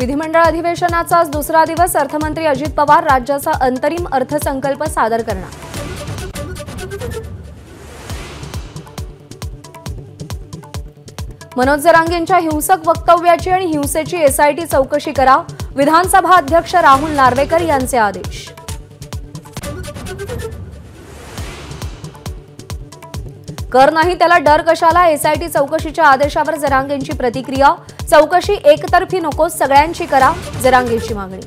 विधिमंडळ अधिवेशनाचा आज दुसरा दिवस। अर्थमंत्री अजित पवार राज्याचा अंतरिम अर्थसंकल्प सादर करणार। मनोज जरांगेंच्या हिंसक वक्तव्याची आणि हिंसेची एसआयटी चौकशी करा, विधानसभा अध्यक्ष राहुल नार्वेकर यांचे आदेश। कर नाही त्याला डर कशाला, एसआयटी चौकशीच्या आदेशावर जरांगेंची प्रतिक्रिया। चौकशी एकतर्फी नको, सगळ्यांची करा, जरांगेंची मागणी।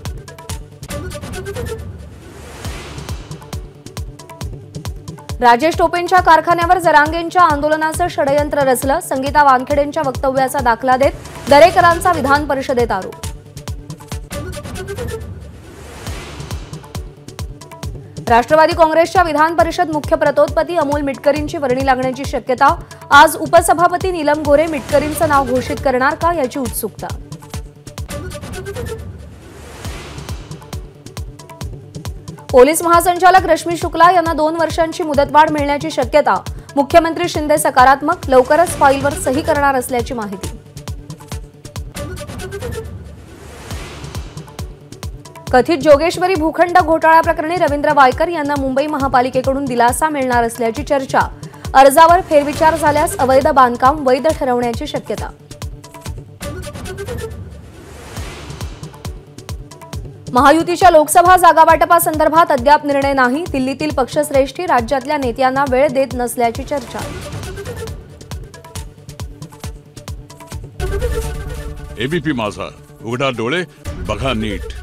राजेश टोपेंच्या कारखान्यावर जरांगेंच्या आंदोलनाचं षडयंत्र रचलं। संगीता वानखेडेंच्या वक्तव्याचा दाखला देत दरेकरांचा विधान परिषदेत आरोप। राष्ट्रवादी काँग्रेसच्या विधान परिषद मुख्य प्रतोदपदी अमोल मिटकरींची वर्णी लागण्याची शक्यता। आज उपसभापती नीलम गोरे मिटकरींचं नाव घोषित करणार का, याची उत्सुकता। पोलीस महासंचालक रश्मी शुक्ला यांना 2 वर्षांची मुदतवाढ मिळण्याची शक्यता। मुख्यमंत्री शिंदे सकारात्मक, लवकरच फाईलवर सही करणार असल्याची माहिती। कथित जोगेश्वरी भूखंड घोटाळा प्रकरणी रवींद्र वायकर यांना मुंबई महापालिकेकडून दिलासा मिळणार असल्याची चर्चा। अर्जावर फेरविचार झाल्यास अवैध बांधकाम वैध ठरवण्याची शक्यता। महायुतीच्या लोकसभा जागावाटपासंदर्भात अद्याप निर्णय नाही। दिल्लीतील पक्षश्रेष्ठी राज्यातल्या नेत्यांना वेळ देत नसल्याची चर्चा। एबीपी माझा, उघडा डोळे बघा नीट।